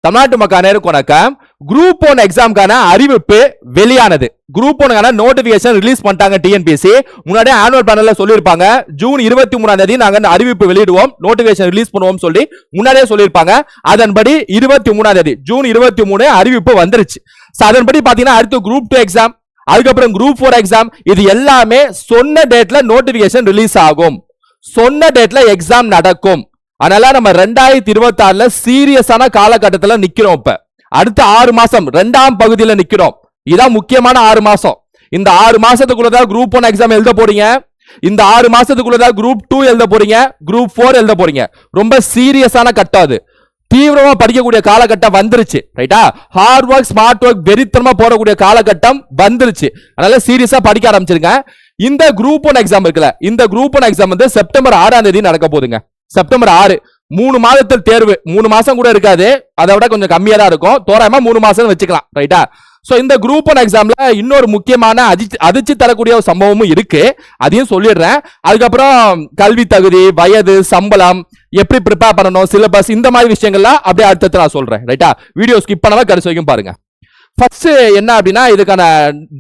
தமிழ்நாட்டு மக்கள் அனைவருக்கும் வணக்கம். குரூப் 1 எக்ஸாம்கான அறிவிப்பு வெளியானது. குரூப் 1 நோட்டிபிகேஷன் ரிலீஸ் பண்ணிட்டாங்க டிஎன்பிஎஸ்சி. முன்னாடியே ஆனுவல் பேனல்ல சொல்லியிருப்பாங்க ஜூன் 23ஆம் தேதி நாங்க அறிவிப்பு வெளியிடுவோம், நோட்டிபிகேஷன் ரிலீஸ் பண்ணுவோம் சொல்லி முன்னாடியே சொல்லியிருப்பாங்க. அதன்படி 23ஆம் தேதி ஜூன் 23 அறிவிப்பு வந்துருச்சு. அதன்படி பாத்தீங்கன்னா அடுத்து குரூப் 2 எக்ஸாம், அதுக்கப்புறம் குரூப் 4 எக்ஸாம், இது எல்லாமே சொன்ன டேட்ல நோட்டிபிகேஷன் ரிலீஸ் ஆகும், சொன்ன டேட்ல எக்ஸாம் நடக்கும். அதனால நம்ம 2026 சீரியஸான காலகட்டத்தில் நிக்கிறோம். இப்ப அடுத்த 6 மாசம் 2ஆம் பகுதியில நிக்கிறோம். இதான் முக்கியமான 6 மாசம். இந்த 6 மாசத்துக்குள்ளதான் குரூப் 1 எக்ஸாம் எழுத போறீங்க. இந்த 6 மாசத்துக்குள்ளதான் குரூப் 2 எழுத போறீங்க, குரூப் 4 எழுத போறீங்க. ரொம்ப சீரியஸான கட்டம் அது. தீவிரமா படிக்கக்கூடிய காலகட்டம் வந்துருச்சு. ரைட்டா? ஹார்ட் ஒர்க் ஸ்மார்ட் ஒர்க் வெறித்தனமா போடக்கூடிய காலகட்டம் வந்துருச்சு. அதனால சீரியஸா படிக்க ஆரம்பிச்சிருங்க. இந்த குரூப் 1 எக்ஸாம் இருக்குல்ல, இந்த குரூப் 1 எக்ஸாம் வந்து செப்டம்பர் 6ஆம் தேதி நடக்க போகுதுங்க. செப்டம்பர் 6, 3 மாதத்தில் தேர்வு. 3 மாசம் கூட இருக்காது, அதை விட கொஞ்சம் கம்மியா தான் இருக்கும். தோராயமா 3 மாசம் வச்சுக்கலாம். ரைட்டா? சோ இந்த குரூப் 1 எக்ஸாம்ல இன்னொரு முக்கியமான அதிர்ச்சி தரக்கூடிய ஒரு சம்பவமும் இருக்கு, அதையும் சொல்லிடுறேன். அதுக்கப்புறம் கல்வி தகுதி, வயது, சம்பளம், எப்படி ப்ரிப்பேர் பண்ணணும், சிலபஸ், இந்த மாதிரி விஷயங்கள்லாம் அப்படியே அடுத்து நான் சொல்றேன். ரைட்டா? வீடியோ ஸ்கிப் பண்ணாம கடைசி வரைக்கும் பாருங்க. ஃபர்ஸ்ட் என்ன அப்படின்னா, இதுக்கான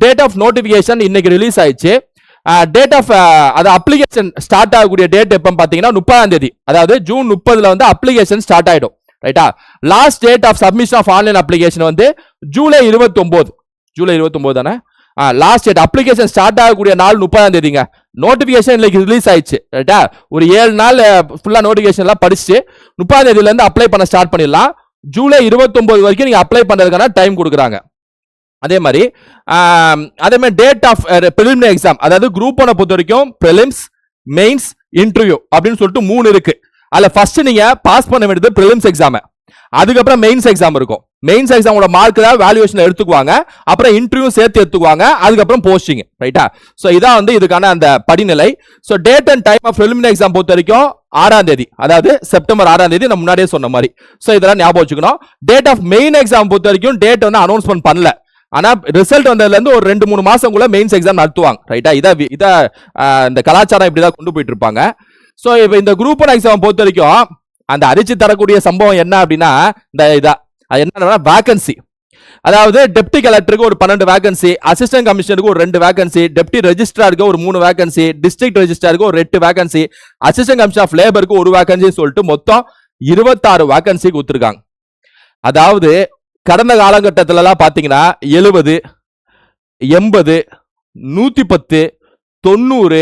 டேட் ஆஃப் நோட்டிபிகேஷன் இன்னைக்கு ரிலீஸ் ஆயிடுச்சு. டேட் ஆஃப் அது அப்ளிகேஷன் ஸ்டார்ட் ஆகக்கூடிய டேட் எப்ப பாத்தீங்கன்னா 30ஆம் தேதி, அதாவது ஜூன் 30 வந்து அப்ளிகேஷன் ஸ்டார்ட் ஆயிடும். ரைட்டா? Last date of submission of online application வந்து ஜூலை 29. ஜூலை 29 தானே லாஸ்ட் டேட். அப்ளிகேஷன் ஸ்டார்ட் ஆகக்கூடிய நாள் 30ஆம் தேதிங்க. நோட்டிபிகேஷன் இன்னைக்கு ரிலீஸ் ஆயிடுச்சு. ரைட்டா? ஒரு 7 நாள் ஃபுல்லா நோட்டிபிகேஷன் எல்லாம் படிச்சு 30ஆம் தேதியில இருந்து அப்ளை பண்ண ஸ்டார்ட் பண்ணிடலாம். ஜூலை 29 வரைக்கும் நீங்க அப்ளை பண்றதுக்கான டைம் கொடுக்குறாங்க. அதே மாதிரி டேட் ஆஃப் பிரிலிமினரி எக்ஸாம், அதாவது குரூப் 1 பொறுத்த வரைக்கும் பிரிலிம்ஸ், மெயின்ஸ், இன்டர்வியூ அப்படின்னு சொல்லிட்டு 3 இருக்கு. அதுல ஃபர்ஸ்ட் நீங்க பாஸ் பண்ண வேண்டியது பிரிலிம்ஸ் எக்ஸாம், அதுக்கப்புறம் மெயின்ஸ் எக்ஸாம் இருக்கும். மெயின்ஸ் எக்ஸாமோட மார்க் தான் வேல்யூவேஷன் எடுத்துக்குவாங்க, அப்புறம் இன்டர்வியூ சேர்த்து எடுத்துக்குவாங்க, அதுக்கப்புறம் போஸ்டிங். ரைட்டா? சோ இதான் வந்து இதுக்கான அந்த படிநிலை. So date and time of preliminary exam பொறுத்த வரைக்கும் 6ஆம் தேதி, அதாவது செப்டம்பர் 6ஆம் தேதி, நான் முன்னாடியே சொன்ன மாதிரி. சோ இதெல்லாம் ஞாபகம் வச்சுக்கணும். டேட் ஆஃப் மெயின் எக்ஸாம் பொறுத்த வரைக்கும் டேட் வந்து அனௌன்ஸ்மெண்ட் பண்ணல, ஆனா ரிசல்ட் வந்ததுல இருந்து ஒரு 2-3 மாசம் மெயின்ஸ் எக்ஸாம் நடத்துவாங்க. ரைட்டா? இத இந்த கலாச்சாரம் இப்படிதான் கொண்டு போயிட்டு இருப்பாங்க. சோ இப்ப இந்த குரூப் 1 எக்ஸாம் பொறுத்த வரைக்கும் அந்த அதிர்ச்சி தரக்கூடிய சம்பவம் என்ன அப்படின்னா, என்ன வேகன்சி, அதாவது டெப்டி கலெக்டருக்கு ஒரு 12 வேகன்சி, அசிஸ்டன்ட் கமிஷனருக்கு ஒரு 2 வேகன்சி, டெப்டி ரெஜிஸ்ட்ராருக்கு ஒரு 3 வேகன்சி, டிஸ்ட்ரிக்ட் ரெஜிஸ்ட்ராருக்கு ஒரு 8 வேகன்சி, அசிஸ்டன்ட் கமிஷனர் ஆஃப் லேபருக்கு ஒரு வேகன்சி சொல்லிட்டு மொத்தம் 26 வேகன்சி கொடுத்துருக்காங்க. அதாவது கடந்த காலகட்டத்தில எல்லாம் பாத்தீங்கன்னா 70, 80, 110, 90,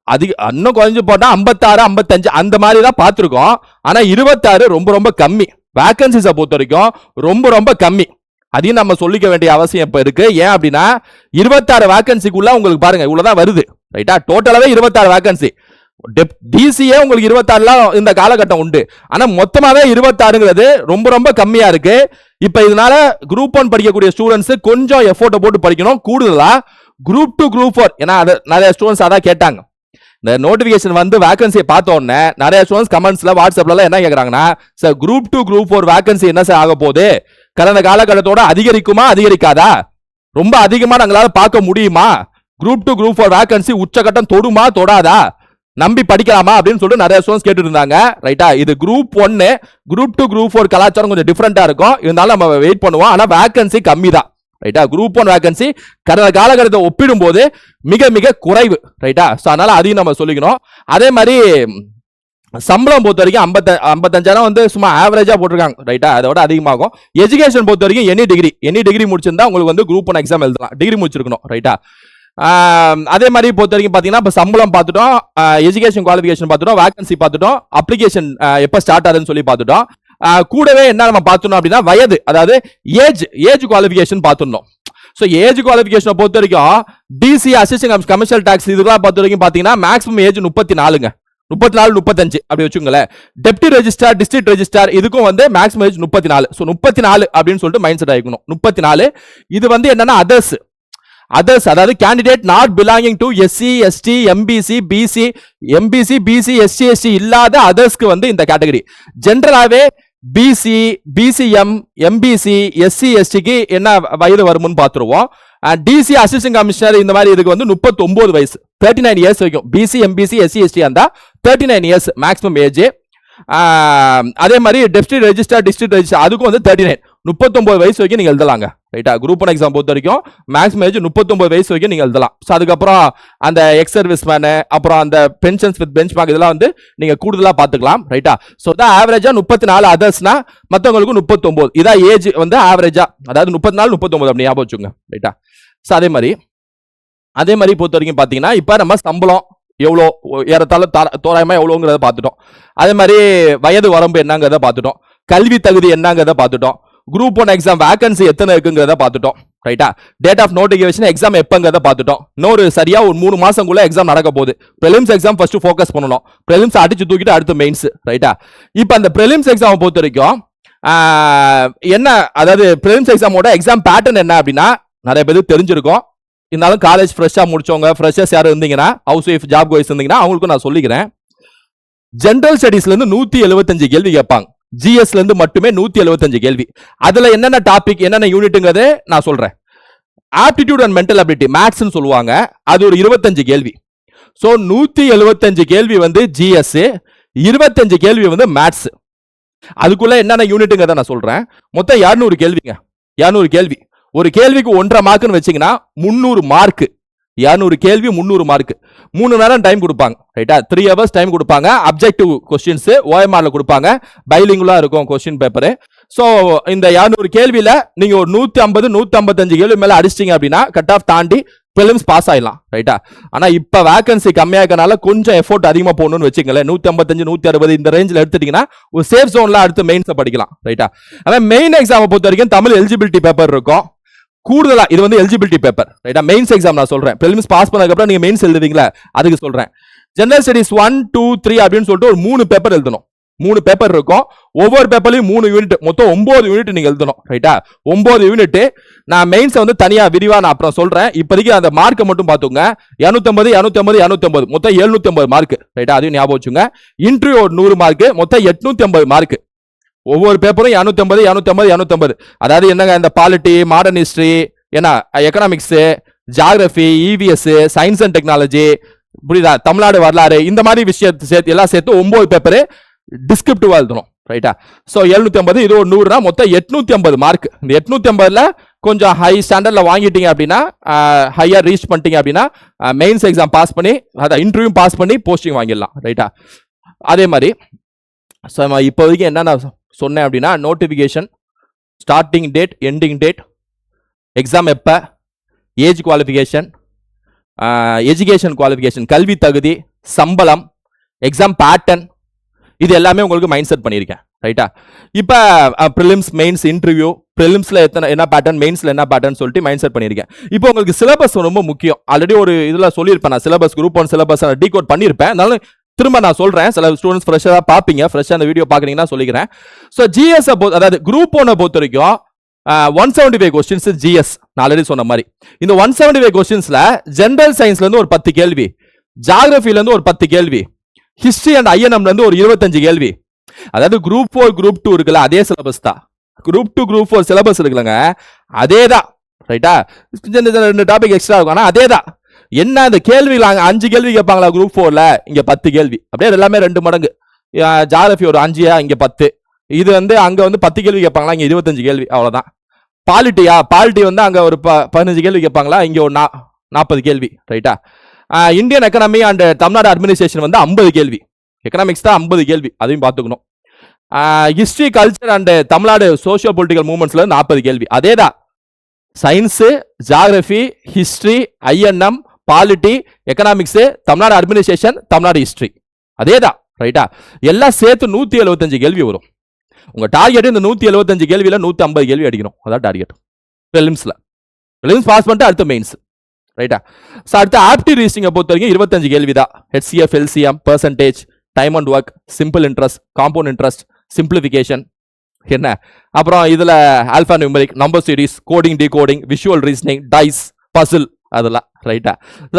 அதிக இன்னும் குறைஞ்சு போட்டா 56, 55 அந்த மாதிரி தான் பார்த்திருக்கோம். ஆனா 26 ரொம்ப ரொம்ப கம்மி. வேகன்சிஸை பொறுத்த வரைக்கும் ரொம்ப ரொம்ப கம்மி. அதையும் நம்ம சொல்லிக்க வேண்டிய அவசியம் இப்ப இருக்கு. ஏன் அப்படின்னா 26 வேகன்சிக்குள்ள உங்களுக்கு பாருங்க இவ்வளவுதான் வருது. ரைட்டா? டோட்டலாவே 26 வேகன்சி. டிசிஏ உங்களுக்கு 26 இந்த காலகட்டம் உண்டு, ஆனா மொத்தமாவே 26ங்கிறது ரொம்ப ரொம்ப கம்மியா இருக்கு. இப்ப இதனால குரூப் 1 படிக்கக்கூடிய ஸ்டூடெண்ட்ஸ் கொஞ்சம் எஃபோர்ட் போட்டு படிக்கணும். கூடுதலா குரூப் 2, குரூப் 4, ஏன்னா நிறைய ஸ்டூடெண்ட்ஸ் அதான் கேட்டாங்க. இந்த நோட்டிபிகேஷன் வந்து வேகன்சியை பார்த்த உடனே நிறைய ஸ்டூடெண்ட்ஸ் கமெண்ட்ஸ்ல, வாட்ஸ்அப்ல என்ன கேக்குறாங்கன்னா, சார் குரூப் 2, குரூப் 4 வேகன்சி என்ன சார் ஆக போகுது, கடந்த காலகட்டத்தோட அதிகரிக்குமா அதிகரிக்காதா, ரொம்ப அதிகமா நாங்களால பார்க்க முடியுமா, குரூப் 2, குரூப் 4 வேகன்சி உச்சகட்டம் தொடுமா தொடாதா, நம்பி படிக்கலாமா அப்படின்னு சொல்லிட்டு நிறைய ஸ்டூடெண்ட்ஸ் கேட்டு இருந்தாங்க. ரைட்டா? இது குரூப் 1, குரூப் 2, குரூப் 4 கலாச்சாரம் கொஞ்சம் டிஃபரெண்டா இருக்கும். இருந்தாலும் நம்ம வெயிட் பண்ணுவோம். ஆனா வேகன்சி கம்மி தான். ரைட்டா? குரூப் 1 வேகன்சி கடந்த காலகட்டத்தை ஒப்பிடும் போது மிக மிக குறைவு. ரைட்டா? சோ அதனால அதையும் நம்ம சொல்லிக்கணும். அதே மாதிரி சம்பளம் பொறுத்த வரைக்கும் 55,000 வந்து சும்மா ஆவரேஜா போட்டிருக்காங்க. ரைட்டா? அதோட அதிகமாகும். எஜுகேஷன் பொறுத்த வரைக்கும் எனி டிகிரி முடிச்சிருந்தா உங்களுக்கு வந்து குரூப் 1 எக்ஸாம் எழுதலாம். டிகிரி முடிச்சிருக்கணும். ரைட்டா? அதே மாதிரி பொறுத்த வரைக்கும் பாத்தீங்கன்னா இப்ப சம்பளம் பார்த்துட்டோம், எஜுகேஷன் குவாலிஃபிகேஷன் பார்த்துட்டோம், வேகன்சி பார்த்துட்டோம், அப்ளிகேஷன் எப்ப ஸ்டார்ட் ஆகுதுன்னு சொல்லி பார்த்துட்டோம். கூடவே என்ன நம்ம பார்த்துட்டோம் அப்படின்னா வயது, அதாவது ஏஜ் குவாலிஃபிகேஷன் பார்த்துட்டோம். சோ ஏஜ் குவாலிஃபிகேஷனை பொறுத்த வரைக்கும் டிசி, அசிஸ்டன்ட் கமர்ஷியல் டாக்ஸ் இதெல்லாம் பொறுத்த வரைக்கும் பாத்தீங்கன்னா மேக்ஸிமம் ஏஜ் 34ங்க, 34, 35 அப்படி வச்சுங்களேன். டெப்டி ரெஜிஸ்ட்ரார், டிஸ்ட்ரிக்ட் ரெஜிஸ்ட்ரார் இதுக்கும் வந்து மேக்ஸிமம் ஏஜ் 34. சோ 34 அப்படின்னு சொல்லிட்டு மைண்ட் செட் ஆகிக்கணும். 34. இது வந்து என்னன்னா அதர்ஸ், அதாவது candidate not belonging to SC, ST, MBC, BC, SC, ST இல்லாத அதர்ஸ்க்கு வந்து இந்த கேட்டகரி. ஜெனரலாவே பிசி, பிசிஎம், எம்பிசி, எஸ்சி, எஸ்டிக்கு என்ன வயது வரும்னு பார்த்துருவோம். டிசி, அசிஸ்டன்ட் கமிஷனர் இந்த மாதிரி இதுக்கு வந்து 39 வயசு, 39 இயர்ஸ் வரைக்கும். பிசி, எம்பிசி, எஸ்சி, எஸ்டி அந்த 39 இயர்ஸ் மேக்ஸிமம் ஏஜ். அதே மாதிரி டிஸ்ட்ரிக்ட் ரெஜிஸ்டர் அதுக்கும் வந்து 39 39 வயசு வரைக்கும் நீங்க எழுதலாங்க. ரைட்டா, குரூப் 1 எக்ஸாம் பொறுத்த வரைக்கும் மேக்ஸிமம் ஏஜ் 39 வயசு வரைக்கும் நீங்க எழுதலாம். ஸோ அதுக்கப்புறம் அந்த எக்ஸ் சர்வீஸ் மேனு, அப்புறம் அந்த பென்ஷன்ஸ் வித் பெஞ்ச் மார்க் இதெல்லாம் வந்து நீங்க கூடுதலா பாத்துக்கலாம். ரைட்டா, ஸோ தான் ஆவரேஜா 34 அதர்ஸ்னா மற்றவங்களுக்கு 39 இதான் ஏஜ் வந்து ஆவரேஜா, அதாவது 34 39 அப்படி ஞாபகம் வச்சுங்க. ரைட்டா, ஸோ அதே மாதிரி பொறுத்த வரைக்கும் பாத்தீங்கன்னா இப்ப நம்ம சம்பளம் எவ்வளோ ஏறத்தாழ தோராயமா எவ்வளோங்கிறத பார்த்துட்டோம். அதே மாதிரி வயது வரம்பு என்னங்கிறத பார்த்துட்டோம். கல்வி தகுதி என்னங்கிறத பார்த்துட்டோம். குரூப் 1 எக்ஸாம் வேகன்சி எத்தனை இருக்குங்கிறத பார்த்துட்டோம். ரைட்டா, டேட் ஆஃப் நோட்டிஃபிகேஷன் எக்ஸாம் எப்பங்கிறத பார்த்துட்டோம். இன்னொரு சரியா ஒரு 3 மாசங்குள்ள எக்ஸாம் நடக்க போகுது. பிரிலிம்ஸ் எக்ஸாம் ஃபர்ஸ்ட் ஃபோக்கஸ் பண்ணணும். பிரிலிம்ஸ் அடிச்சு தூக்கிட்டு அடுத்து மெயின்ஸ். ரைட்டா, இப்போ அந்த பிரிலிம்ஸ் எக்ஸாம் பொறுத்த வரைக்கும் என்ன, அதாவது பிரிலிம்ஸ் எக்ஸாமோட எக்ஸாம் பேட்டர்ன் என்ன அப்படின்னா நிறைய பேருக்கு தெரிஞ்சிருக்கும். இருந்தாலும் காலேஜ் ஃப்ரெஷ்ஷா முடிச்சவங்க, ஃப்ரெஷர்ஸ் யாரும் இருந்தீங்கன்னா, ஹவுஸ் ஒய்ஃப் ஜாப் கோய்ஸ் இருந்தீங்கன்னா அவங்களுக்கும் நான் சொல்லிக்கிறேன். ஜெனரல் ஸ்டடீஸ்ல இருந்து 175 கேள்வி கேட்பாங்க. ஜிஎஸ்ல இருந்து மட்டுமே 175 கேள்வி. அதுல என்னென்ன டாபிக் என்னென்ன யூனிட்ங்கிறத நான் சொல்றேன். ஆப்டிடியூட் அண்ட் மென்டல் அபிலிட்டி மேத்ஸ்னு சொல்லுவாங்க, அது ஒரு 25 கேள்வி. சோ 175 கேள்வி வந்து ஜிஎஸ், 25 கேள்வி வந்து மேத்ஸ். அதுக்குள்ள என்னென்ன யூனிட்ங்கிறத நான் சொல்றேன். மொத்தம் 200 கேள்விங்க. 200 கேள்வி. ஒரு கேள்விக்கு 1.5 மார்க்னு வச்சீங்கன்னா 300 மார்க். 200 கேள்வி 300 மார்க். 3 நேரம் டைம் கொடுப்பாங்க. ரைட்டா, 3 hours டைம் கொடுப்பாங்க. அப்ஜெக்டிவ் கொஸ்டின்ஸ் ஓஎம்ஆர்ல கொடுப்பாங்க. பைலிங்குலா இருக்கும் கொஸ்டின் பேப்பர். சோ இந்த 200 கேள்வியில நீங்க ஒரு 150 155 கேள்வி மேல அடிச்சிட்டீங்க அப்படின்னா கட் ஆஃப் தாண்டி பிலிம்ஸ் பாஸ் ஆயிடலாம். ரைட்டா, ஆனா இப்ப வேகன்சி கம்மியா இருக்கனால கொஞ்சம் எஃபோர்ட் அதிகமா போகணும்னு வச்சுங்களேன். 155 160 இந்த ரேஞ்சில் எடுத்துட்டீங்கன்னா ஒரு சேஃப் ஜோன்ல அடுத்து மெயின்ஸ் படிக்கலாம். ரைட்டா, ஆனா மெயின் எக்ஸாம் பொறுத்த வரைக்கும் தமிழ் எலிஜிபிலிட்டி பேப்பர் இருக்கும். கூடுதலா இது வந்து எலிஜிபிலிட்டி பேப்பர். ரைட்டா, மெயின்ஸ் எக்ஸாம் நான் சொல்றேன். பிரிலிம்ஸ் பாஸ் பண்ணதுக்கு அப்புறம் நீங்க மெயின்ஸ் எழுதுவீங்களா, அதுக்கு சொல்றேன். ஜெனரல் ஸ்டடீஸ் 1 2 3 அப்படின்னு சொல்லிட்டு ஒரு 3 பேப்பர் எழுதணும். 3 பேப்பர் இருக்கும். ஒவ்வொரு பேப்பர்லயும் 3 யூனிட், மொத்தம் 9 யூனிட் நீங்க எழுதணும். ரைட்டா, 9 யூனிட். நான் மெயின்ஸ் வந்து தனியா விரிவா நான் அப்புறம் சொல்றேன். இப்போதைக்கு அந்த மார்க்கை மட்டும் பாத்துங்க. 250 250 250 மொத்தம் 750 மார்க். ரைட்டா, அதையும் ஞாபகம் வச்சுங்க. இன்டர்வியூ 100 மார்க், மொத்தம் 850 மார்க். ஒவ்வொரு பேப்பரும் 250 250 250. அதாவது என்னங்க, இந்த பாலிட்டி, மாடர்ன் ஹிஸ்டரி, என்ன economics, geography, EVS, science and technology, புரியுதா, தமிழ்நாடு வரலாறு, இந்த மாதிரி விஷயத்தை சேர்த்து எல்லாம் சேர்த்து 9 பேப்பர் டிஸ்கிரிப்டிவா எழுதணும். ரைட்டா, சோ 750 இது ஒரு 100 மொத்தம் 850 மார்க். இந்த 850ல கொஞ்சம் ஹை ஸ்டாண்டர்ட்ல வாங்கிட்டீங்க அப்படின்னா, ஹையர் ரீச் பண்ணிட்டீங்க அப்படின்னா மெயின்ஸ் எக்ஸாம் பாஸ் பண்ணி, அதான் இன்டர்வியூ பாஸ் பண்ணி போஸ்டிங் வாங்கிடலாம். ரைட்டா, அதே மாதிரி இப்போதைக்கு என்ன சொன்னேன் அப்படின்னா, notification, starting date, ending date, exam எப்ப, ஏஜ் குவாலிஃபிகேஷன், எஜுகேஷன் குவாலிஃபிகேஷன் கல்வி தகுதி, சம்பளம், எக்ஸாம் பேட்டர்ன், இது எல்லாமே உங்களுக்கு மைண்ட் செட் பண்ணியிருக்கேன். ரைட்டா, இப்போ ப்ரிலிம்ஸ், மெயின்ஸ், இன்டர்வியூ, ப்ரிலிம்ஸ்ல என்ன பேட்டர்ன், மெயின்ஸ்ல என்ன பேட்டர்ன் சொல்லிட்டு மைண்ட் செட் பண்ணியிருக்கேன். இப்போ உங்களுக்கு சிலபஸ் ரொம்ப முக்கியம். ஆல்ரெடி ஒரு இதில் சொல்லியிருப்பேன் நான், சிலபஸ் குரூப் 1 சிலபஸ் டீகோட் பண்ணியிருப்பேன். அதனால திரும்ப நான் சொல்றேன். சில ஸ்டூடெண்ட்ஸ் ஃப்ரெஷ்ஷாக பார்ப்பீங்க, ஃப்ரெஷ்ஷாக அந்த வீடியோ பார்க்குறீங்கன்னா சொல்லிக்கிறேன். ஸோ ஜிஎஸ் அதாவது குரூப் 1 பொறுத்த வரைக்கும் 175 கொஸ்டின்ஸ் ஜிஎஸ். நான் ஆல்ரெடி சொன்ன மாதிரி இந்த 175 கொஸ்டின்ஸ்ல ஜெனரல் சயின்ஸ்ல இருந்து ஒரு 10 கேள்வி, ஜியாகிரபில இருந்து ஒரு 10 கேள்வி, ஹிஸ்டரி அண்ட் ஐஎன்எம்ல இருந்து ஒரு 25 கேள்வி. அதாவது குரூப் 4 குரூப் 2 இருக்குல்ல, அதே சிலபஸ் தான். குரூப் 2 குரூப் 4 சிலபஸ் இருக்குல்லங்க, அதே தான். ரைட்டா, 2 டாபிக் எக்ஸ்ட்ரா இருக்கும், ஆனால் அதே தான். என்ன அந்த கேள்வி 5 கேள்வி கேட்பாங்களா குரூப் 4ல, இங்க 10 கேள்வி. அப்படியே எல்லாமே 2 மடங்கு. ஜியாகிரபி ஒரு 5, இங்க 10. இது வந்து அங்க வந்து 10 கேள்வி கேட்பாங்களா, இங்க 25 கேள்வி, அவ்வளவுதான். பாலிட்டி வந்து அங்க ஒரு 15 கேள்வி கேட்பாங்களா, இங்க ஒரு 40 கேள்வி. ரைட்டா, Indian economy and Tamil Nadu administration வந்து 50 கேள்வி. எக்கனாமிக்ஸ் தான் 50 கேள்வி, அதையும் பார்த்துக்கணும். History, culture and Tamil Nadu socio political மூவ்மெண்ட்ஸ்ல 40 கேள்வி, அதே தான். Science, geography, history, INM, polity, economics, Tamil Nadu administration, Tamil Nadu history, அதே தான். ரைட்டா, எல்லாம் சேர்த்து 175 கேள்வி வரும். உங்க டார்கெட் இந்த 175 கேள்வியில 150 கேள்வி அடிக்கணும், அதான் டார்கெட். பிலிம்ஸ்ல பாஸ் பண்ணிட்டு அடுத்த மெயின்ஸ். ரைட்டா, அடுத்த ஆப்டிடியூட் ரீசனிங்கை பொறுத்த வரைக்கும் 25 கேள்வி தான். HCF, LCM, percentage, time and work, simple interest, compound interest, simplification, என்ன அப்புறம் இதுல alpha numeric, number series, coding, decoding, visual reasoning, dice, puzzle, அதெல்லாம். ரைட்டா,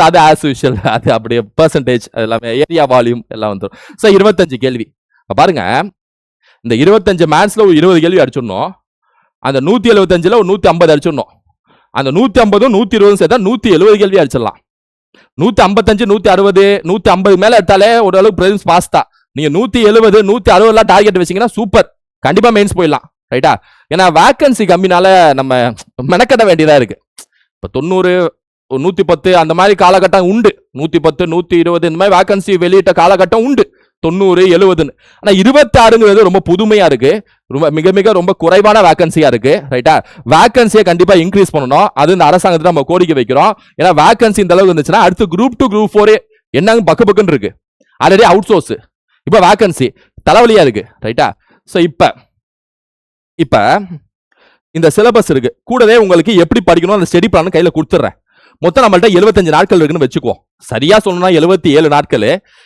அது ஆஸ் யூஷுவல், அது அப்படியே பெர்சன்டேஜ், அது எல்லாமே ஏரியா வால்யூம் எல்லாம் வந்துடும். 25 கேள்வி. பாருங்க, இந்த 25 மேத்ஸ்ல ஒரு 20 கேள்வி அடிச்சிடணும். அந்த 175ல ஒரு 150 அடிச்சிடணும். அந்த 150 120 சேர்த்தா 170 கேள்வி அடிச்சிடலாம். 155 160 150 மேல எடுத்தாலே ஓரளவுக்கு பிரிலிம்ஸ் பாஸ் தான். நீங்க 170 160 டார்கெட் வச்சீங்கன்னா சூப்பர், கண்டிப்பா மெயின்ஸ் போயிடலாம். ரைட்டா? ஏன்னா வேக்கன்சி கம்மினால நம்ம மெனக்கட்ட வேண்டியதா இருக்கு. இப்ப 90 110 அந்த மாதிரி காலகட்டம் உண்டு. 110 120 இந்த மாதிரி வேக்கன்சி வெளியிட்ட காலகட்டம் உண்டு. 90 70. ஆனா 26ங்கிறது ரொம்ப புதுமையா இருக்கு. மிக மிக ரொம்ப குறைவான வேக்கன்சியா இருக்கு. ரைட்டா? வேக்கன்சியை கண்டிப்பா இன்க்ரீஸ் பண்ணணும். அது இந்த அரசாங்கத்தை நம்ம கோரிக்கை வைக்கிறோம். ஏன்னா வேக்கன்சி இந்த அளவுக்கு இருந்துச்சுன்னா அடுத்து குரூப் 2 குரூப் 4 என்னங்க பக்குன்னு இருக்கு. ஆல்ரெடி அவுட் சோர்ஸ், இப்ப வேக்கன்சி தலைவலியா இருக்கு. ரைட்டா? சோ இப்ப இந்த சிலபஸ் இருக்கு, கூடவே உங்களுக்கு எப்படி படிக்கணும் அந்த ஸ்டடி பிளான் கையில கொடுத்துறேன். மொத்தம் நம்மள்ட்ட 75 நாட்கள் இருக்குன்னு வச்சுக்குவோம். சரியா சொல்லணும்னா 77 நாட்கள்.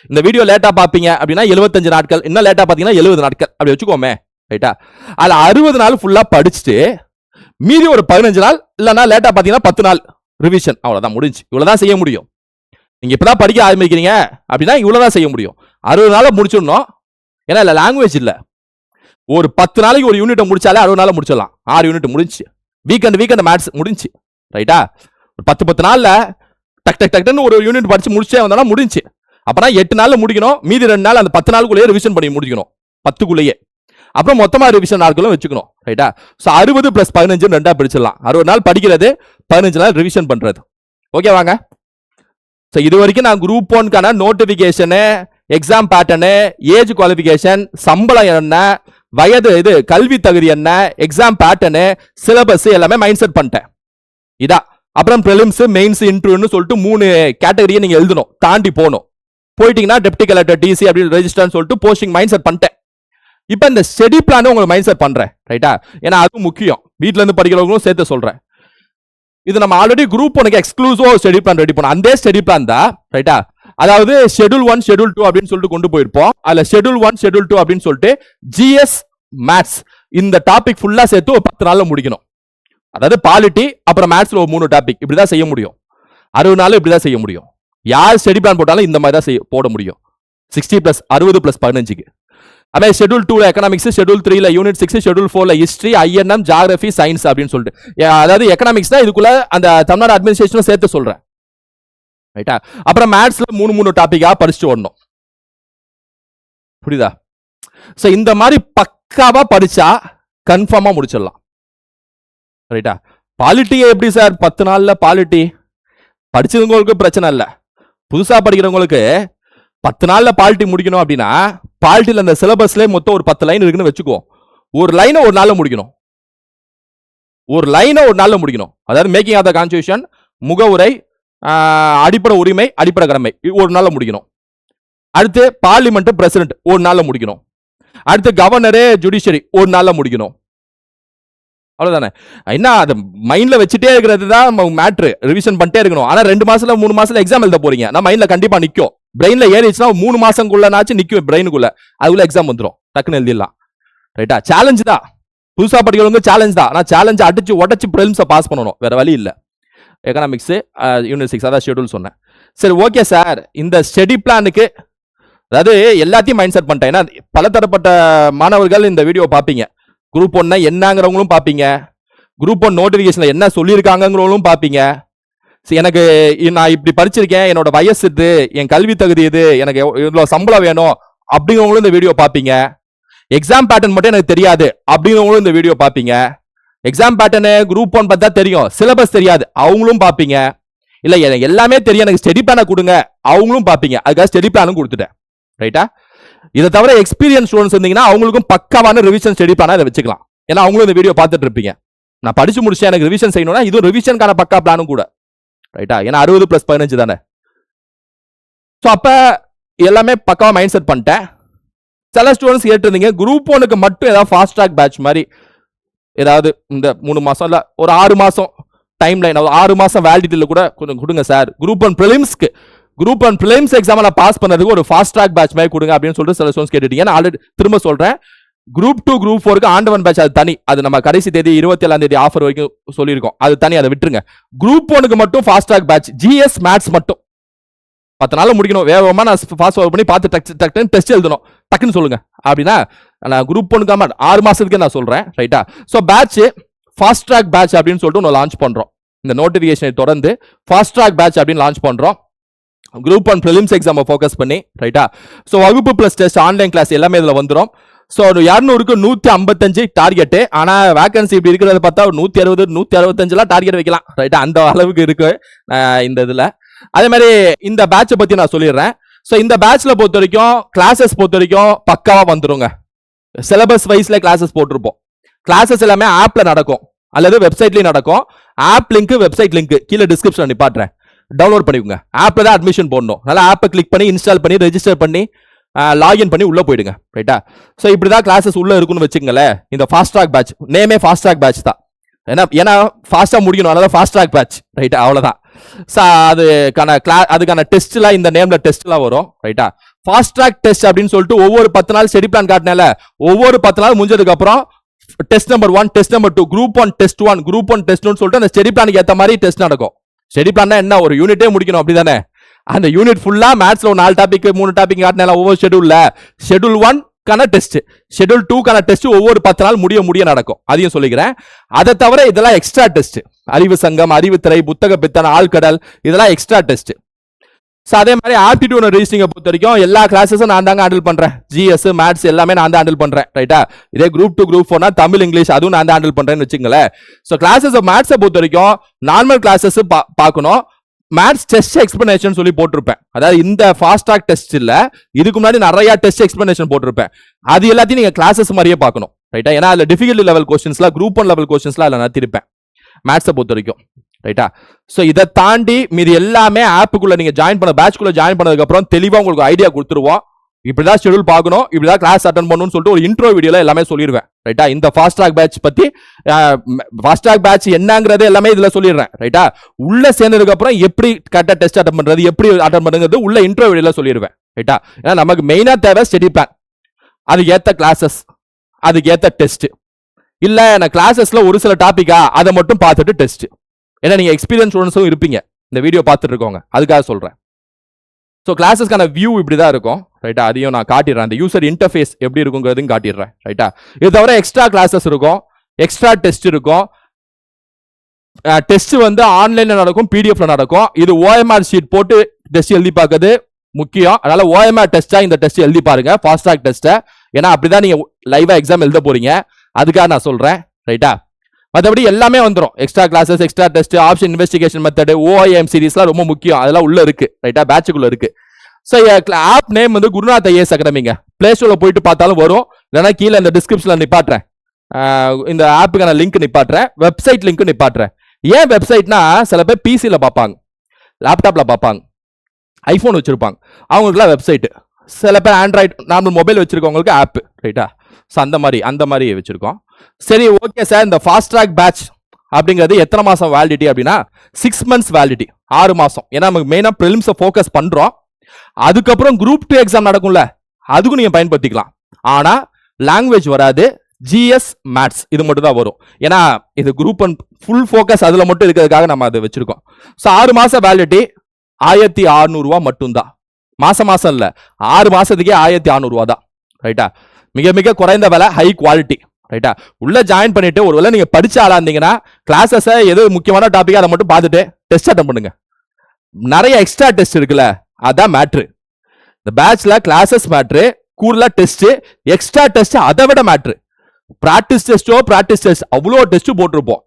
இந்த வீடியோ லேட்டா பாப்பீங்க அப்படின்னா 75 நாட்கள், இன்னும் லேட்டா பாத்தீங்கன்னா 70 நாட்கள் அப்படி வச்சுக்கோமே. ரைட்டா? அதுல 60 நாள் ஃபுல்லா படிச்சுட்டு மீதி ஒரு 15 நாள் இல்லைன்னா லேட்டா பாத்தீங்கன்னா 10 நாள் ரிவிஷன். அவ்வளவுதான், முடிஞ்சு. இவ்வளவுதான் செய்ய முடியும். நீங்க இப்பதான் படிக்க ஆரம்பிக்கிறீங்க அப்படின்னா இவ்வளவுதான் செய்ய முடியும். 60 நாள முடிச்சிடணும். ஏன்னா இல்ல லாங்குவேஜ் இல்ல, ஒரு 10 நாளைக்கு ஒரு யூனிட் முடிச்சாலே 60 நாள் முடிச்சிடலாம். 6 யூனிட் முடிஞ்சு. வீக்கெண்ட் மேத்ஸ் முடிஞ்சு. ரைட்டா? ஒரு 10 நாள்ல டக்குன்னு ஒரு யூனிட் படிச்சு முடிச்சே வந்தா முடிஞ்சு. அப்பனா 8 நாள்ல முடிக்கணும். மீதி 2 நாள் அந்த 10 நாளுக்குள்ளேயே ரிவிஷன் பண்ணி முடிக்கணும். 10க்குள்ளேயே. அப்புறம் மொத்தமா ரிவிஷன் நாட்களும் வச்சுக்கணும். ரைட்டா? சோ 60 + 15 ரெண்டா பிரிச்சிடலாம். 60 நாள் படிக்கிறது, 15 நாள் ரிவிஷன் பண்றது. ஓகே வாங்க. சோ இது வரைக்கும் நான் குரூப் 1க்கான notification, exam pattern, age qualification, சம்பளம் என்ன, வயது கல்வி தகுதி என்ன, எக்ஸாம் பேட்டர்ன், சிலபஸ் எல்லாமே மைண்ட் செட் பண்ணிட்டேன். இதா. அப்புறம் பிரிலிம்ஸ், மெயின்ஸ், இன்டர்வியூன்னு சொல்லிட்டு 3 கேட்டகரியை நீங்க எழுதணும். தாண்டி போகணும். போயிட்டீங்கன்னா டெப்டி கலெக்டர், டிசி அப்படி ரெஜிஸ்டர்னு சொல்லிட்டு போஸ்டிங் மைண்ட் செட் பண்ணிட்டேன். இப்போ இந்த ஸ்டடி பிளான் உங்களுக்கு மைண்ட் செட் பண்றேன். ரைட்டா? ஏன்னா அது முக்கியம். வீட்ல இருந்து படிக்கிறவங்களும் சேர்த்து சொல்றேன். இது நம்ம ஆல்ரெடி குரூப் 1க்கு எக்ஸ்க்ளூசிவா ஸ்டடி பிளான் ரெடி பண்ணோம். அந்த ஸ்டடி பிளான் தான். ரைட்டா? அதாவது ஷெட்யூல் 1 ஷெட்யூல் 2 அப்படின்னு சொல்லிட்டு கொண்டு போயிருப்போம். அதுல ஷெட்யூல் 1 ஷெட்யூல் 2 அப்படின்னு சொல்லிட்டு ஜிஎஸ் மேத்ஸ் இந்த டாபிக் ஃபுல்லா சேர்த்து ஒரு 10 நாள்ல முடிக்கணும். அதாவது பாலிட்டி அப்புறம் மேத்ஸ்ல ஒரு 3 டாபிக் இப்படிதான் செய்ய முடியும். 60 நாள் இப்படிதான் செய்ய முடியும். யார் ஸ்டடி பிளான் போட்டாலும் இந்த மாதிரி தான் போட முடியும். 60 + 60 + 15க்கு. அதே ஷெட்யூல் 2ல எக்கனாமிக்ஸ், ஷெட்யூல் 3ல யூனிட் 6, ஷெட்யூல் 4ல ஹிஸ்டரி, ஐஎன்எம், ஜியோகிராஃபி, சயின்ஸ் அப்படின்னு சொல்லிட்டு. அதாவது எக்கனாமிக்ஸ் தான் இதுக்குள்ள அந்த தமிழ்நாடு அட்மினிஸ்ட்ரேஷன் சேர்த்து சொல்றேன். ரைட்டா? அப்புறம் மேத்ஸ்ல 3 டாபிக்கா படிச்சுட்டு வரணும். புரியுதா? சோ இந்த மாதிரி பக்காவா படிச்சா கன்ஃபார்மா முடிச்சிடலாம். ரைட்டா? பாலிட்டியே எப்படி சார் 10 நாள்ல பாலிட்டி? படிச்சவங்களுக்கு பிரச்சனை இல்ல. புதுசா படிக்கிறவங்களுக்கு 10 நாள்ல பாலிட்டி முடிக்கணும் அப்படின்னா பாலிட்டில அந்த சிலபஸ்ல மொத்தம் ஒரு 10 லைன் இருக்குன்னு வச்சுக்கோ. ஒரு லைனை ஒரு நாள்ல முடிக்கணும். ஒரு லைனை ஒரு நாள்ல முடிக்கணும். அதாவது மேக்கிங் ஆஃப் த கான்ஸ்டிடியூஷன், முகவுரை, அடிப்படை உரிமை, அடிப்படை கடமை ஒரு நாள்ல முடிக்கணும். அடுத்து பார்லிமெண்ட் பிரசிடென்ட் ஒரு நாள்ல முடிக்கணும். அடுத்து கவர்னரு, ஜுடிஷியரி ஒரு நாள்ல முடிக்கணும். அவ்வளவுதானே? என்ன அது மைண்ட்ல வச்சுட்டே இருக்கிறது தான் மேட்ரு. ரிவிஷன் பண்ணிட்டே இருக்கணும். ஆனா 2 மாசத்துல 3 மாசத்துல எக்ஸாம் எழுத போறீங்க. நான் மைண்ட்ல கண்டிப்பா நிக்கும். பிரெயின்ல ஏறிச்சுன்னா 3 மாசங்களுக்குள்ளனாச்சும் நிக்கும் பிரெயினுக்குள்ள. அதுக்குள்ள எக்ஸாம் வந்துடும். டக்குன்னு எழுதிடலாம். ரைட்டா? சேலஞ்ச் தான். புதுசா படிக்கிறவங்க சேலஞ்ச் தான். ஆனா சேலஞ்ச் அடிச்சு உடச்சு பிரிலிம்ஸை பாஸ் பண்ணணும். வேற வழி இல்ல. எக்கனாமிக்ஸ் யூனிட் 6 அதான் ஷெட்யூல் சொன்னேன். சரி ஓகே சார், இந்த ஸ்டடி பிளானுக்கு அதாவது எல்லாத்தையும் மைண்ட் செட் பண்ணிட்டேன். ஏன்னா பலதரப்பட்ட மாணவர்கள் இந்த வீடியோ பார்ப்பீங்க. குரூப் 1 என்னங்கிறவங்களும் பார்ப்பீங்க. குரூப் 1 நோட்டிபிகேஷன்ல என்ன சொல்லியிருக்காங்கிறவங்களும் பார்ப்பீங்க. எனக்கு நான் இப்படி படிச்சிருக்கேன், என்னோட வயசு இது, என் கல்வி தகுதி இது, எனக்கு இவ்வளவு சம்பளம் வேணும் அப்படிங்கிறவங்களும் இந்த வீடியோ பார்ப்பீங்க. எக்ஸாம் பேட்டர்ன் மட்டும் எனக்கு தெரியாது அப்படிங்கிறவங்களும் இந்த வீடியோ பார்ப்பீங்க. எக்ஸாம் பேட்டர்ன் குரூப் 1 பார்த்தா தெரியும், சிலபஸ் தெரியாது அவங்களும் பார்ப்பீங்க. இல்ல எனக்கு எல்லாமே தெரியும், எனக்கு ஸ்டடி பிளானை கொடுங்க அவங்களும் பார்ப்பீங்க. அதுக்காக ஸ்டடி பிளானும் கொடுத்துட்டேன். ரைட்டா? இதை தவிர எக்ஸ்பீரியன்ஸ் ஸ்டூடெண்ட்ஸ் இருந்தீங்கன்னா அவங்களுக்கும் பக்காவான ரிவிஷன் ஸ்டடி பிளானா இதை வச்சுக்கலாம். ஏன்னா அவங்களும் இந்த வீடியோ பார்த்துட்டு இருப்பீங்க. நான் படிச்சு முடிச்சேன், எனக்கு ரிவிஷன் செய்யணும்னா இது ரிவிஷனுக்கான பக்கா பிளானும் கூட. ரைட்டா? ஏன்னா 60 + 15 தானே. ஸோ அப்ப எல்லாமே பக்காவா மைண்ட் செட் பண்ணிட்டேன். சில ஸ்டூடெண்ட்ஸ் கேட்டிருந்தீங்க குரூப் 1க்கு மட்டும் ஏதாவது ஃபாஸ்ட் ட்ராக் பேட்ச் மாதிரி ஏதாவது இந்த 3 மாசம் இல்ல ஒரு 6 மாசம் டைம் லைன், 6 மாசம் வேலிடிட்டில கூட கொஞ்சம் கொடுங்க சார். குரூப் 1 பிரிலிம்ஸ்க்கு, குரூப் 1 பிலிம்ஸ் எக்ஸாம்ல பாஸ் பண்ணதுக்கு ஒரு ஃபாஸ்ட் ட்ராக் பேட்ச் மாதிரி கொடுங்க அப்படின்னு சொல்லிட்டு சில ஸ்டூடெண்ட்ஸ் கேட்டுட்டீங்க. நான் ஆல்ரெடி திரும்ப சொல்றேன், குரூப் 2 குரூப் 4க்கு ஆண்டவன் பேட்ச் அது தனி. அது நம்ம கடைசி தேதி 27 ஆஃபர் வரைக்கும் சொல்லியிருக்கோம். அது தனி, அதை விட்டுருங்க. குரூப் 1க்கு மட்டும் fast track batch GS maths மட்டும் 10 நாள்ல முடிக்கணும். வேகமா நான் ஃபாஸ்ட் ஃபார்வர்ட் பண்ணி பார்த்து டக்குன்னு டெஸ்ட் எழுதணும். டக்குன்னு சொல்லுங்க அப்படின்னா நான் குரூப் 1க்கு 6 மாசத்துக்கு நான் சொல்றேன். ரைட்டா? So batch fast track batch அப்படின்னு சொல்லிட்டு ஒன்று லான்ச் பண்றோம். இந்த நோட்டிபிகேஷனை தொடர்ந்து ஃபாஸ்ட் ட்ராக் பேட்ச் அப்படின்னு லான்ச் பண்றோம். குரூப் 1 ப்ரிலிம்ஸ் எக்ஸாமை ஃபோக்கஸ் பண்ணி ரைட்டா. ஸோ வகுப்பு ப்ளஸ் டெஸ்ட் ஆன்லைன் கிளாஸ் எல்லாமே இதில் வந்துடும். ஸோ 200க்கு 155 டார்கெட்டு. ஆனால் வேகன்சி இப்படி இருக்கிறத பார்த்தா 160 165 டார்கெட் வைக்கலாம் ரைட்டா. அந்த அளவுக்கு இருக்கு இந்த இதில். அதே மாதிரி இந்த பேட்சை பற்றி நான் சொல்லிடுறேன். ஸோ இந்த பேட்ச்ல பொறுத்த வரைக்கும் கிளாஸஸ் பொறுத்த வரைக்கும் பக்காவாக வந்துருங்க. சிலபஸ் வைஸ்ல கிளாஸஸ் போட்டிருப்போம். கிளாஸஸ் எல்லாமே ஆப்ல நடக்கும் அல்லது வெப்சைட்லயும் நடக்கும். ஆப் லிங்க் வெப்சைட் லிங்க் கீழே டிஸ்கிரிப்ஷன் நிப்பாட்டுறேன், டவுன்லோட் பண்ணிக்கோங்க. ஆப்ல தான் அட்மிஷன் போடணும். நல்லா ஆப்பை கிளிக் பண்ணி இன்ஸ்டால் பண்ணி ரெஜிஸ்டர் பண்ணி லாகின் பண்ணி உள்ள போயிடுங்க ரைட்டா. ஸோ இப்படிதான் கிளாஸஸ் உள்ள இருக்குன்னு வச்சுங்களேன். இந்த ஃபாஸ்ட் ட்ராக் பேட்ச் நேமே ஃபாஸ்ட் ட்ராக் பேட்ச் தான். ஏன்னா ஃபாஸ்டா முடிக்கணும், அதனால ஃபாஸ்ட் ட்ராக் பேட்ச் ரைட்டா. அவ்வளவுதான். அதுக்கான டெஸ்ட்லாம் இந்த நேம்ல டெஸ்ட்லாம் வரும் ரைட்டா. ஃபாஸ்ட் ட்ராக் டெஸ்ட் அப்படின்னு சொல்லிட்டு ஒவ்வொரு 10 நாள் ஸ்டடி பிளான் காட்டினால ஒவ்வொரு 10 நாள் முடிஞ்சதுக்கு அப்புறம் test number 1 test number 2 group 1 test 1 group 1 test 2 சொல்லிட்டு அந்த ஸ்டடி பிளானுக்கு ஏத்த மாதிரி டெஸ்ட் நடக்கும். ஸ்டடி பிளான் என்ன, ஒரு யூனிட்டே முடிக்கணும் அப்படிதானே. அந்த யூனிட் ஃபுல்லா மேத்ஸ்ல ஒரு 4 டாபிக் 3 டாபிக் காட்டினால ஒவ்வொரு ஷெட்யூல்ல ஷெட்யூல் 1 கான டெஸ்ட் ஷெட்யூல் 2 கான டெஸ்ட் ஒவ்வொரு 10 நாள் முடிய நடக்கும். அதையும் சொல்லிக்கிறேன். அதை தவிர இதெல்லாம் எக்ஸ்ட்ரா டெஸ்ட். அறிவு சங்கம், அறிவுத்திரை, புத்தக பித்தன், ஆழ்கடல் இதெல்லாம் எக்ஸ்ட்ரா டெஸ்ட். ஸோ அதே மாதிரி ஆப்டிடியூட் ரெஜிஸ்டரிங்கை பொறுத்த வரைக்கும் எல்லா கிளாஸஸும் நான் தாங்க ஹேண்டில் பண்றேன். ஜிஎஸ் மேத்ஸ் எல்லாமே நான் தான் ஹேண்டில் பண்றேன் ரைட்டா. இதே குரூப் 2 குரூப் 4 தமிழ் இங்கிலீஷ் அதுவும் நான் தான் ஹேண்டில் பண்றேன்னு வச்சுங்களேன். ஸோ கிளாஸஸ் மேத்ஸை பொறுத்த வரைக்கும் நார்மல் கிளாஸஸ் பார்க்கணும். மேத்ஸ் டெஸ்ட் எக்ஸ்பிளனேஷன் சொல்லி போட்டிருப்பேன். அதாவது இந்த ஃபாஸ்ட் ட்ராக் டெஸ்ட் இல்ல, இதுக்கு முன்னாடி நிறைய டெஸ்ட் எக்ஸ்பிளனேஷன் போட்டிருப்பேன். அது எல்லாத்தையும் நீங்க கிளாஸஸ் மாதிரியே பார்க்கணும் ரைட்டா. ஏன்னா அதுல டிஃபிகல்ட்டி லெவல் கொஸ்டின்ஸ்லாம் குரூப் 1 லெவல் கொஸ்டின்ஸ்லாம் அதில் நடத்திருப்பேன் மேத்ஸை பொறுத்த வரைக்கும் ரைட்டா. ஸோ இதை தாண்டி மீது எல்லாமே ஆப்புக்குள்ள நீங்க ஜாயின் பண்ண பேட்ச்குள்ள ஜாயின் பண்ணதுக்கு அப்புறம் தெளிவா உங்களுக்கு ஐடியா கொடுத்துருவோம். இப்படிதான் ஷெட்யூல் பார்க்கணும், இப்படிதான் கிளாஸ் அட்டன் பண்ணணும்னு சொல்லிட்டு ஒரு இன்ட்ரோ வீடியோல எல்லாமே சொல்லிடுவேன் ரைட்டா. இந்த ஃபாஸ்ட் ட்ராக் பேட்ச் பத்தி ஃபாஸ்ட் ட்ராக் பேட்ச் என்னங்கிறது எல்லாமே இதுல சொல்லிடுறேன் ரைட்டா. உள்ள சேர்ந்ததுக்கு அப்புறம் எப்படி கரெக்டா டெஸ்ட் அட்டன் பண்றது, எப்படி அட்டன் பண்ணுறது உள்ள இன்ட்ரோ வீடியோல சொல்லிடுவேன் ரைட்டா. ஏன்னா நமக்கு மெயினா தேவை ஸ்டடி பிளான், அதுக்கு ஏத்த கிளாஸஸ், அதுக்கு ஏத்த டெஸ்ட். இல்ல நான் கிளாஸஸ்ல ஒரு சில டாபிக்கா அதை மட்டும் பார்த்துட்டு டெஸ்ட். ஏன்னா நீங்க எக்ஸ்பீரியன்ஸ் ஸ்டூடெண்ட்ஸும் இருப்பீங்க இந்த வீடியோ பார்த்துட்டு இருக்கோங்க, அதுக்காக சொல்றேன். ஸோ கிளாஸஸ்க்கான வியூ இப்படிதான் இருக்கும் ரைட்டா. அதையும் நான் காட்டிடுறேன். அந்த யூசர் இன்டர்ஃபேஸ் எப்படி இருக்குங்கிறதையும் காட்டிடுறேன் ரைட்டா. இது தவிர எக்ஸ்ட்ரா கிளாஸஸ் இருக்கும், எக்ஸ்ட்ரா டெஸ்ட் இருக்கும். டெஸ்ட் வந்து ஆன்லைன்ல நடக்கும், பிடிஎஃப்ல நடக்கும். இது ஓஎம்ஆர் ஷீட் போட்டு டெஸ்ட் எழுதி பார்க்கறது முக்கியம். அதனால ஓஎம்ஆர் டெஸ்டா இந்த டெஸ்ட் எழுதி பாருங்க, ஃபாஸ்ட் ட்ராக் டெஸ்ட்டை. ஏன்னா அப்படிதான் நீங்க லைவா எக்ஸாம் எழுத போறீங்க, அதுக்காக நான் சொல்றேன் ரைட்டா. மற்றபடி எல்லாமே வந்துடும். Extra classes, extra test, option investigation method, OIM சீரிஸ்லாம் ரொம்ப முக்கியம். அதெல்லாம் உள்ள இருக்கு ரைட்டா, பேட்சுக்குள்ள இருக்கு. ஸோ ஆப் நேம் வந்து குருநாத் ஐஏஎஸ் அகாடமிங்க. பிளே ஸ்டோர்ல போயிட்டு பார்த்தாலும் வரும், இல்லைன்னா கீழே இந்த டிஸ்கிரிப்ஷன்ல நிப்பாட்டுறேன். இந்த ஆப்புக்கான லிங்க் நிப்பாட்டுறேன், வெப்சைட் லிங்க் நிப்பாட்டுறேன். ஏன் வெப்சைட்னா சில பேர் பிசியில் பார்ப்பாங்க, லேப்டாப்ல பார்ப்பாங்க, ஐபோன் வச்சிருப்பாங்க, அவங்களுக்குலாம் வெப்சைட். சில பேர் ஆண்ட்ராய்டு நார்மல் மொபைல் வச்சிருக்கவங்களுக்கு ஆப் ரைட்டா. ஸோ அந்த மாதிரி வச்சிருக்கோம். சரி ஓகே சார், இந்த ஃபாஸ்ட் ட்ராக் பேட்ச் அப்படிங்கிறது எத்தனை மாசம் வேலிடிட்டி அப்படின்னா 6 months வேலிடிட்டி, 6 மாசம். ஏன்னா நமக்கு மெயினா ப்ரிலிம்ஸை ஃபோக்கஸ் பண்றோம். அதுக்கப்புறம் குரூப் 2 எக்ஸாம் நடக்கும்ல, அதுக்கும் நீங்க பயன்படுத்திக்கலாம். ஆனா லாங்குவேஜ் வராது, ஜிஎஸ் மேத்ஸ் இது மட்டும் தான் வரும். ஏன்னா இது குரூப் 1 ஃபுல் ஃபோக்கஸ் அதுல மட்டும் இருக்கிறதுக்காக நம்ம அதை வச்சிருக்கோம். ஸோ 6 மாசம் வேலிடிட்டி 1600 ரூபா மட்டும்தான். மாசம் இல்ல, 6 மாசத்துக்கே 1600 ரூபா தான் ரைட்டா. மிக மிக குறைந்த விலை, ஹை குவாலிட்டி ரைட்டா. உள்ள ஜாயின் பண்ணிட்டு ஒருவேளை நீங்க படிச்ச ஆளா இருந்தீங்கன்னா கிளாஸஸ் எது முக்கியமான டாபிக் அதை மட்டும் பார்த்துட்டு டெஸ்ட் அட்டன் பண்ணுங்க. நிறைய எக்ஸ்ட்ரா டெஸ்ட் இருக்குல்ல, அதான் மேட்ரு. இந்த பேட்ச்ல கிளாஸஸ் மேட்ரு, கூடுதலா டெஸ்ட், எக்ஸ்ட்ரா டெஸ்ட் அதை விட மேட்ரு. பிராக்டிஸ் டெஸ்ட் அவ்வளோ டெஸ்ட் போட்டிருப்போம்.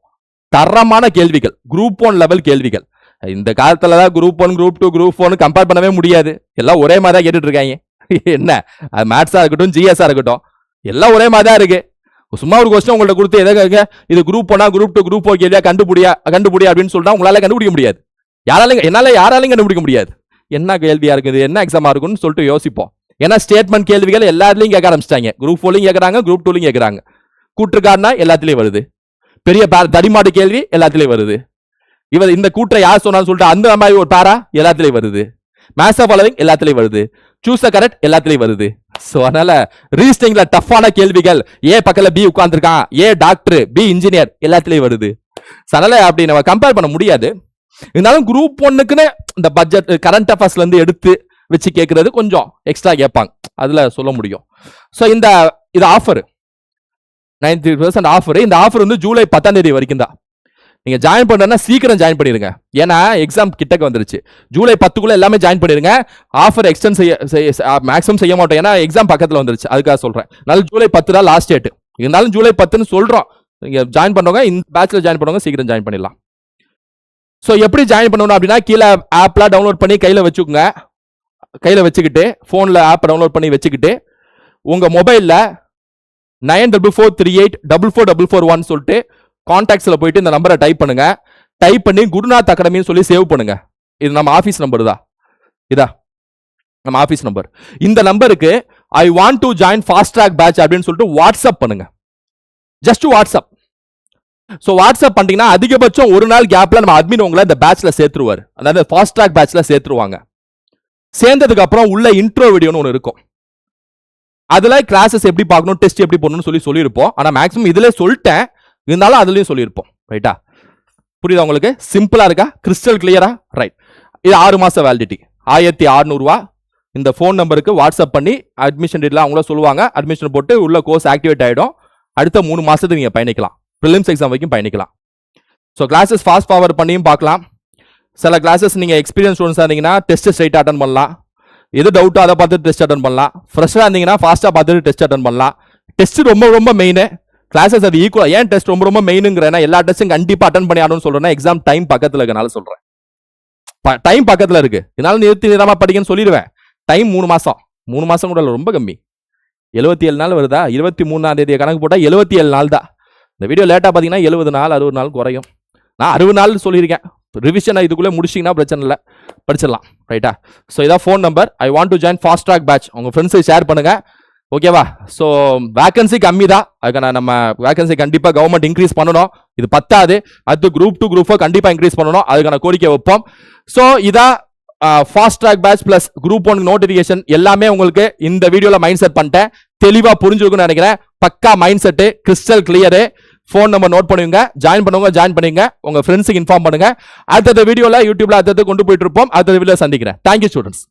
தரமான கேள்விகள், குரூப் 1 லெவல் கேள்விகள். இந்த காலத்துல தான் குரூப் 1 குரூப் 2 குரூப் 4 கம்பேர் பண்ணவே முடியாது. எல்லாம் ஒரே மாதிரி தான் கேட்டுட்டு இருக்காங்க. என்ன மேத்ஸா இருக்கட்டும், ஜிஎஸ்ஆ இருக்கட்டும், எல்லாம் ஒரே மாதிரி தான் இருக்கு. சும்மா ஒரு கொஸ்டின் உங்கள்ட்ட கொடுத்து எதாவது இது குரூப் 1 குரூப் 2 குரூப் 4 கேள்வியா கண்டுபிடி அப்படின்னு சொல்லிட்டா உங்களால கண்டுபிடிக்க முடியாது. யாராலையும் கண்டுபிடிக்க முடியாது. என்ன கேள்வியா இருக்குது, என்ன எக்ஸாமா இருக்குன்னு சொல்லிட்டு யோசிப்போம். ஏன்னா ஸ்டேட்மெண்ட் கேள்விகள் எல்லாத்துலயும் கேட்க ஆரம்பிச்சிட்டாங்க. குரூப் 4லயும் கேட்கறாங்க, குரூப் 2லயும் கேட்கறாங்க. கூற்றுக்காரனா எல்லாத்துலயும் வருது, பெரிய தடிமாடு கேள்வி எல்லாத்துலயும் வருது. இந்த கூற்றை யார் சொன்னான்னு சொல்லிட்டு அந்த மாதிரி ஒரு பாரா எல்லாத்துலயும் வருது. மேத்ஸ் ஃபாலோவிங் எல்லாத்துலயும் வருது, சூஸ் த கரெக்ட் எல்லாத்துலயும் வருது. சோ அதனால ரீசனிங்ல டஃப்பான கேள்விகள், ஏ பக்கத்துல பி உட்கார்ந்துருக்கான், ஏ டாக்டர், பி இன்ஜினியர் எல்லாத்துலயும் வருது. அதனால அப்படி நம்ம கம்பேர் பண்ண முடியாது. இருந்தாலும் குரூப் 1க்குன்னு இந்த பட்ஜெட் கரண்ட் அஃபேர்ஸ்ல இருந்து எடுத்து வச்சு கேட்கறது கொஞ்சம் எக்ஸ்ட்ரா கேட்பாங்க, அதுல சொல்ல முடியும். சோ இது ஆஃபர் 90% ஆஃபர். இந்த ஆஃபர் வந்து ஜூலை 10ஆம் தேதி வரைக்கும் தான். நீங்க ஜாயின் பண்ணா சீக்கிரம் ஜாயின் பண்ணிருங்க. ஏன்னா எக்ஸாம் கிட்டக்க வந்துருச்சு. ஜூலை 10க்குள்ள எல்லாமே ஜாயின் பண்ணிருங்க. ஆஃபர் எக்ஸ்டெண்ட் மேக்ஸிமம் செய்ய மாட்டோம். ஏன்னா எக்ஸாம் பக்கத்துல வந்துருச்சு. அதுக்காக சொல்றேன். அதனால ஜூலை 10 தான் லாஸ்ட் டேட். இருந்தாலும் ஜூலை 10ன்னு சொல்றோம். நீங்க ஜாயின் பண்றவங்க இந்த பேட்ச்ல ஜாயின் பண்ணுவாங்க, சீக்கிரம் ஜாயின் பண்ணிடலாம். ஸோ எப்படி ஜாயின் பண்ணணும் அப்படின்னா, கீழே ஆப்லாம் டவுன்லோட் பண்ணி கையில வச்சுக்கோங்க. கையில வச்சுக்கிட்டு போன்ல ஆப் டவுன்லோட் பண்ணி வச்சுக்கிட்டு உங்க மொபைல்ல 9443844441 சொல்லிட்டு கான்டாக்ட்ஸ்ல போயிட்டு இந்த நம்பரை டைப் பண்ணுங்க. டைப் பண்ணி குருநாத் அகாடமின்னு சொல்லி சேவ் பண்ணுங்க. இது நம்ம ஆபீஸ் நம்பர் தான். இதா நம்ம ஆபீஸ் நம்பர். இந்த நம்பருக்கு I want to join fast track batch அப்படின்னு சொல்லிட்டு வாட்ஸ்அப் பண்ணுங்க. Just WhatsApp. சோ வாட்ஸ்அப் பண்ணிட்டீங்கன்னா அதிகபட்சம் ஒரு நாள் கேப்ல நம்ம அட்மின் உங்களை இந்த பேட்ச்ல சேர்த்துருவாரு. அதாவது ஃபாஸ்ட் ட்ராக் பேட்ச்ல சேர்த்துருவாங்க. சேர்ந்ததுக்கு அப்புறம் உள்ள இன்ட்ரோ வீடியோன்னு ஒன்று இருக்கும். அதுல கிளாஸஸ் எப்படி பார்க்கணும், டெஸ்ட் எப்படி பண்ணணும்னு சொல்லியிருப்போம். ஆனா மேக்ஸிமம் இதுல சொல்லிட்டேன், இருந்தாலும் அதுலயும் சொல்லியிருப்போம். ரைட்டா? புரியுதா உங்களுக்கு? சிம்பிளா இருக்கா? கிறிஸ்டல் கிளியரா? ரைட். இது 6 மாசம் வேலிடிட்டி. 1600 ரூபா. இந்த போன் நம்பருக்கு வாட்ஸ்அப் பண்ணி அட்மிஷன் டீட்டெயில் அவங்கள சொல்லுவாங்க. அட்மிஷன் போட்டு உள்ள கோர்ஸ் ஆக்டிவேட் ஆயிடும். அடுத்த 3 மாசத்துக்கு நீங்க பயணிக்கலாம். ப்ரிலிம்ஸ் எக்ஸாம் வரைக்கும் பயணிக்கலாம். ஸோ கிளாஸஸ் ஃபாஸ்ட் ஃபார்வர்ட் பண்ணியும் பார்க்கலாம். சில கிளாஸஸ் நீங்க எக்ஸ்பீரியன்ஸ் ஸ்டூடெண்ட்ஸா இருந்தீங்கன்னா டெஸ்ட் ஸ்ட்ரைட் அட்டன் பண்ணலாம். எது டவுட்டோ அதை பார்த்து டெஸ்ட் அட்டன் பண்ணலாம். ஃப்ரெஷ்ஷாக இருந்தீங்கன்னா ஃபாஸ்ட்டாக பார்த்துட்டு டெஸ்ட் அட்டன் பண்ணலாம். டெஸ்ட் ரொம்ப ரொம்ப மெயின். கிளாஸஸ் அது ஈக்குவல். ஏன் டெஸ்ட் ரொம்ப ரொம்ப மெயினுங்கிறேன்னா, எல்லா டெஸ்ட்டும் கண்டிப்பாக அட்டன் பண்ணி ஆகணும்னு சொல்றேன்னா, எக்ஸாம் டைம் பக்கத்தில் இருக்கனால சொல்றேன். டைம் பக்கத்தில் இருக்கு, இதனால நிறுத்தி நிதானமா படிக்கன்னு சொல்லிடுவேன். டைம் 3 மாசம். 3 மாசம் கூட ரொம்ப கம்மி. 77 நாள் வருதா? 23ஆம் தேதியை கணக்கு போட்டால் 77 நாள் தான். இந்த வீடியோ லேட்டாக பார்த்தீங்கன்னா 70 நாள் 60 நாள் குறையும். நான் 60 நாள் சொல்லியிருக்கேன். ரிவிஷன் இதுக்குள்ளே முடிச்சிங்கன்னா பிரச்சனை இல்லை, படிச்சிடலாம். ரைட்டா? ஸோ இதான் phone number. I want to join fast track batch. உங்கள் ஃப்ரெண்ட்ஸுக்கு ஷேர் பண்ணுங்க. ஓகேவா? ஸோ வேகன்சி கம்மி தான். அதுக்கான நம்ம வேகன்சி கண்டிப்பாக கவர்மெண்ட் இன்க்ரீஸ் பண்ணணும். இது பத்தாது. அடுத்து குரூப் 2 குரூப் 4 கண்டிப்பாக இன்க்ரீஸ் பண்ணணும். அதுக்கான கோரிக்கை வைப்போம். ஸோ இதான் fast track batch plus group 1 notification எல்லாமே உங்களுக்கு இந்த வீடியோல மைண்ட் செட் பண்ணிட்டேன். தெளிவா புரிஞ்சுக்கணும்னு நினைக்கிறேன். பக்கா mind set, crystal clear. Phone number note பண்ணுவீங்க. ஜாயின் பண்ணுங்க, ஜாயின் பண்ணுங்க. உங்க ஃப்ரெண்ட்ஸுக்கு இன்ஃபார்ம் பண்ணுங்க. அடுத்த வீடியோல யூடியூப்ல அடுத்தது கொண்டு போயிட்டு இருப்போம். அடுத்த வீடியோல சந்திக்கிறேன். Thank you students.